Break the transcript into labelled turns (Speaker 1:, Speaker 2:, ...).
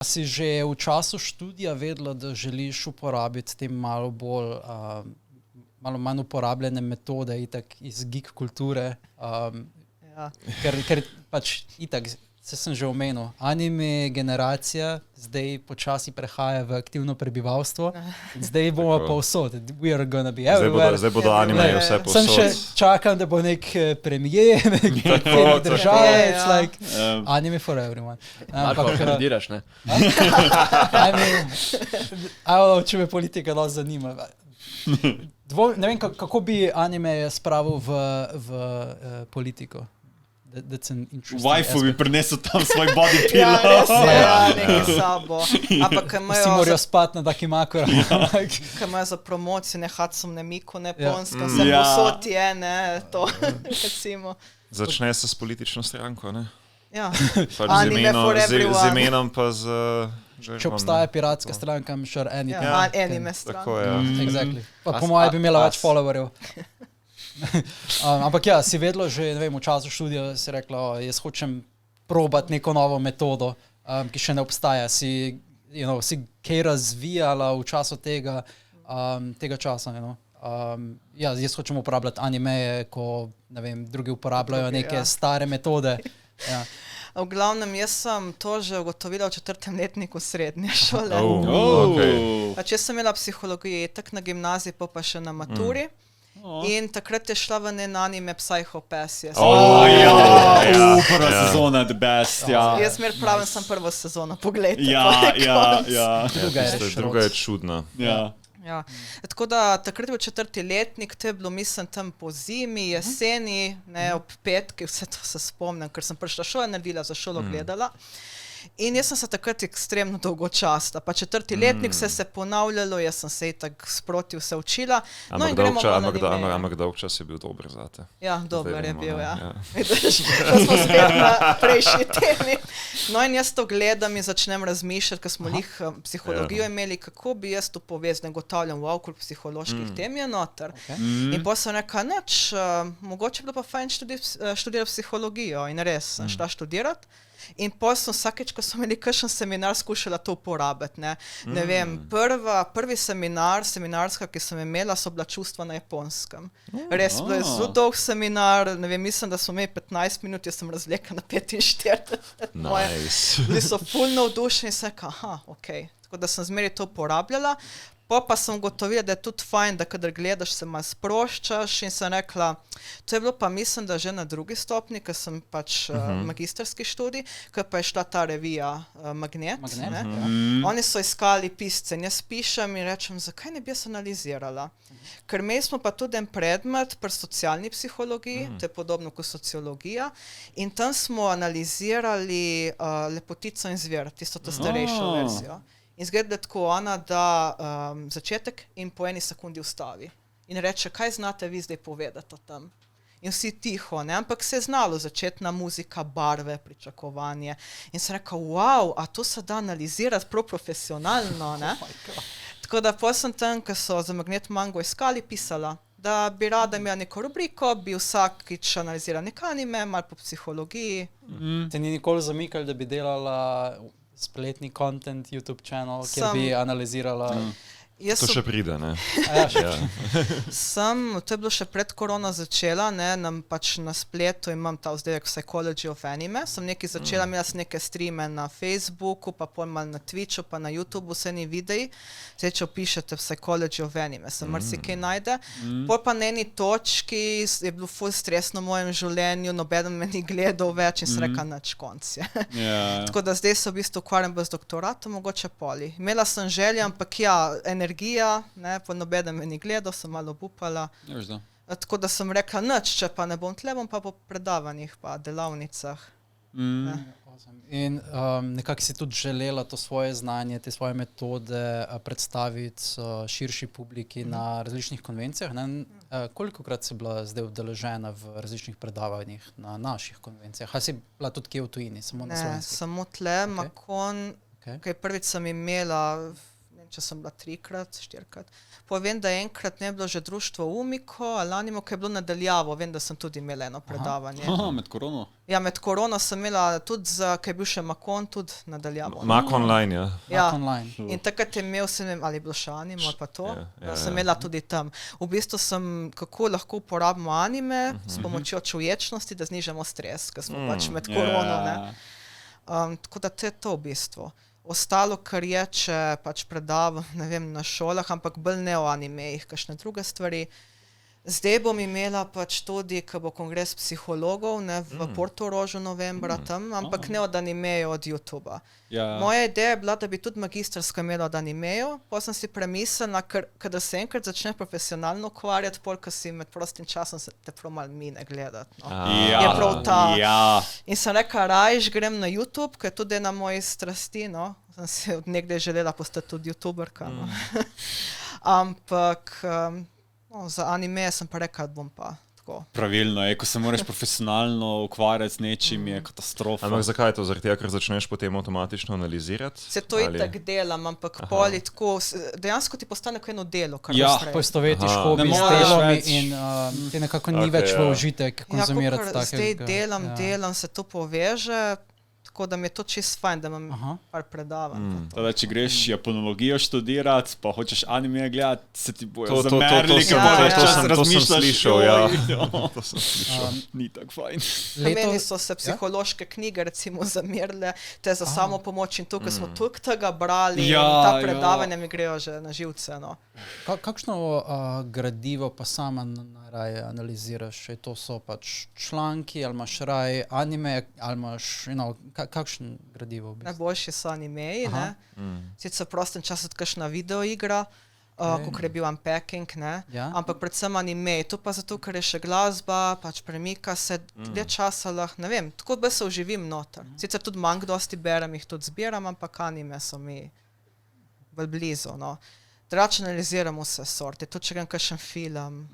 Speaker 1: Si že v času študija vedela, da želiš uporabiti te malo bolj, malo manj uporabljene metode itak iz geek kulture, ker pač itak, se sem že omenil, anime generacija zdaj počasi prehaja v aktivno prebivalstvo, zdaj bomo pa vsod, we are gonna be everywhere.
Speaker 2: Zdaj bodo anime vse povsod.
Speaker 1: Sem še čakam, da bo nek premijer, nek državec, like anime for everyone.
Speaker 3: Marko, kandidiraš, ne?
Speaker 1: Če me politika dosti zanima. Ne vem, kako bi anime spravil v politiko.
Speaker 4: Waifu bi prinesel tam svoj body pillow.
Speaker 5: Ja, res je, nekaj sabo.
Speaker 1: Vsi morajo spati na Dakimakura.
Speaker 5: Kaj imajo za promocijo, ne Hatsum, ne Miku, ne Ponska, vse posod je, ne, to, recimo.
Speaker 2: Začne se s politično stranko, ne?
Speaker 5: Ja,
Speaker 2: anime for everyone. Z imenom pa z...
Speaker 1: Če obstaja piratska stranka, I'm sure anything.
Speaker 5: Anime stranka.
Speaker 2: Tako je.
Speaker 1: Exactly. Pa po mojem bi imela več followerjev. Ampak ja, si vedela že, ne vem, v času študija si rekla, jaz hočem probati neko novo metodo, ki še ne obstaja. Si kaj razvijala v času tega časa, ja, jaz hočem uporabljati animeje, ko, ne vem, drugi uporabljajo neke stare metode. Ja.
Speaker 5: V glavnem, jaz sem to že ugotovila v 4. letniku srednje šole. Če sem imela psihologijo itak na gimnaziji, pa še na maturi. In takrat je šla v en anime Psycho Pass.
Speaker 4: Prva sezona, the best, ja.
Speaker 5: Jaz pravim, sem prvo sezono, poglejte.
Speaker 4: Ja.
Speaker 2: Druga je čudna.
Speaker 5: Ja. Tako da takrat je bil 4. letnik, to je bilo, mislim, tam po zimi, jeseni, ne, ob petki, vse to se spomnim, ker sem prišla šolo naredila, za šolo gledala. In jaz sem se takrat ekstremno dolgo časta, pa 4. letnik se ponavljalo, jaz sem se itak sproti vse učila.
Speaker 2: Ampak dolg čas je bil dober zate.
Speaker 5: Ja, dober je bil, ja. Vidiš, to smo spet na prejšnji temi. No in jaz to gledam in začnem razmišljati, ker smo psihologijo imeli, kako bi jaz to povezal, ne gotavljam v okolj psiholoških tem je noter. In potem sem rekla, mogoče bilo pa fajn študirati psihologijo in res sem šla študirati. In potem sem vsakeč, ko smo imeli kakšen seminar, skušala to uporabiti. Ne vem, prvi seminarska, ki sem imela, so bila čustva na japonskem. Res bilo je zelo dolg seminar, ne vem, mislim, da smo imeli 15 minut, jaz sem razvlekla na 45.
Speaker 2: Nice.
Speaker 5: Bili so ful navdušeni in sem rekla, okej. Tako da sem zmeraj to uporabljala. Pa sem ugotovila, da je tudi fajn, da kadar gledaš, se malo sproščaš in sem rekla, to je bilo pa mislim, da že na drugi stopni, ker sem pač magistrski študij, ker pa je šla ta revija Magnet. Oni so iskali pisce in jaz pišem in rečem, zakaj ne bi jaz analizirala? Ker imeli smo pa tudi en predmet pri socialni psihologiji, to je podobno kot sociologija, in tam smo analizirali Lepotico in zver, tisto starejšo verzijo. In zgleda tako ona, da začetek in po eni sekundi ustavi. In reče, kaj znate vi zdaj povedati o tem? In vsi tiho, ne? Ampak se je znalo, začetna muzika, barve, pričakovanje. In sem rekel, wow, a to se da analizirati prav profesionalno, ne? Tako da potem sem tam, ko so za Magnet Mango iskali, pisala, da bi rada imela neko rubriko, bi vsakič analizirala nek anime, malo po psihologiji.
Speaker 1: Te ni nikoli zamikali, da bi delala spletni content, YouTube channel, kjer bi analizirala...
Speaker 2: To še pride, ne?
Speaker 5: To je bilo še pred korona začela, ne, pač na spletu imam ta vzdelek Psychology of Anime, sem nekaj začela, imela sem neke streame na Facebooku, pa pol malo na Twitchu, pa na YouTubeu, vse ni videi, zdaj, če opišete Psychology of Anime, se marsikaj najde. Pol pa na eni točki je bilo ful stresno v mojem življenju, nobeden me ni gledal več in sem rekla, nič, konc je. Tako da zdaj se v bistvu ukvarjam z doktoratom, mogoče poli. Imela sem želje, ampak ja, energija, ne, pa nobeden me ni gledal, sem malo obupala. Tako da sem rekla, nič, če pa ne bom tle, bom pa po predavanjih, pa delavnicah.
Speaker 1: In nekako si tudi želela to svoje znanje, te svoje metode predstaviti širši publiki na različnih konvencijah. Kolikokrat si bila zdaj udeležena v različnih predavanjih na naših konvencijah? Ali si bila tudi kje v tujini, samo na slovenskih?
Speaker 5: Ne, samo tle, Makon, kaj prvič sem imela če sem bila 3-krat, 4-krat. Povem, da enkrat ne bilo že društvo Umiko ali Animo, ki je bilo nadaljavo. Vem, da sem tudi imela eno predavanje.
Speaker 4: Aha, med korono.
Speaker 5: Ja, med korono sem imela tudi, ki je bil še Makon, tudi nadaljavo.
Speaker 2: Mak online, ja.
Speaker 5: Ja.
Speaker 1: Online.
Speaker 5: In takrat je imel sem, ali je bilo še Animo ali pa to, sem
Speaker 2: ja.
Speaker 5: imela tudi tam. V bistvu sem, kako lahko uporabimo anime s pomočjo čuječnosti, da znižamo stres, ker smo pač med korono, ne. Tako da to je to v bistvu. Ostalo, kar je, če pač predavam, ne vem, na šolah, ampak bolj ne o animejih, kakšne druge stvari. Zdaj bom imela pač tudi, ko bo kongres psihologov, ne, v Portorožu novembra tam, ampak ne od animejev, od YouTuba.
Speaker 4: Ja.
Speaker 5: Moja ideja je bila, da bi tudi magistrsko imela od animejev, pa sem si premislila, kada se enkrat začne profesionalno ukvarjati, pol, ko si med prostim časom se te prav malo mine gledati. No.
Speaker 4: Ja.
Speaker 5: Je prav ta.
Speaker 4: Ja.
Speaker 5: In sem rekla, rajš grem na YouTube, ker je tudi ena mojih strasti, no. Sem si od nekdaj želela postati tudi YouTuberka, no. Ampak no, za anime sem pa rekla, da bom pa tako.
Speaker 4: Pravilno je, ko se moraš profesionalno ukvarjati z nečim, je katastrofa.
Speaker 2: Ampak zakaj je to? Zaradi tega, ker začneš potem avtomatično analizirati?
Speaker 5: Se to itak delam, ampak pol je tako, dejansko ti postane kot eno delo, kar
Speaker 4: Ja.
Speaker 5: boš
Speaker 1: Poistovetiš
Speaker 2: Aha.
Speaker 1: hobi
Speaker 4: Ne
Speaker 1: s
Speaker 4: moreš
Speaker 1: delom
Speaker 4: več.
Speaker 1: in ti nekako ni
Speaker 2: Okej,
Speaker 1: več v
Speaker 2: ja.
Speaker 1: užitek
Speaker 5: Ja,
Speaker 1: konzumirati
Speaker 5: kakor zdaj
Speaker 1: takega.
Speaker 5: delam, se to poveže, tako da mi je to čist fajn, da imam
Speaker 1: Aha.
Speaker 5: par predavanj.
Speaker 4: Teda, če greš japonologijo študirati, pa hočeš anime gledati, se ti bojo
Speaker 2: To
Speaker 4: zamerili,
Speaker 2: sem-
Speaker 4: ker
Speaker 5: ja,
Speaker 4: moraš
Speaker 5: ja.
Speaker 4: čas
Speaker 2: to sem
Speaker 4: razmišljati.
Speaker 2: slišal, ja.
Speaker 4: To sem slišal. Ni tako fajn.
Speaker 5: Meni so se psihološke knjige recimo zamerile, te za samo pomoč in tukaj smo toliko tega brali
Speaker 4: Ja,
Speaker 5: in ta
Speaker 4: ja.
Speaker 5: predavanja mi grejo že na živce. No.
Speaker 1: Kakšno gradivo pa sama raje analiziraš? To so pač članki, ali imaš raje anime, ali imaš, kakšen gradivo? V bistvu?
Speaker 5: Najboljši so animeji,
Speaker 1: Aha.
Speaker 5: ne. Sicer v prostem času tudi kakšna videoigra, kot je bil Unpacking, ne.
Speaker 1: Ja.
Speaker 5: Ampak predvsem anime, to pa zato, ker je še glasba, pač premika se dlje časa lahko, ne vem, tako da se uživim noter. Sicer tudi manj dosti berem, jih tudi zbiram, ampak anime so mi bolj blizu, no. Drugače analiziram vse sorte, tudi če grem kakšen film.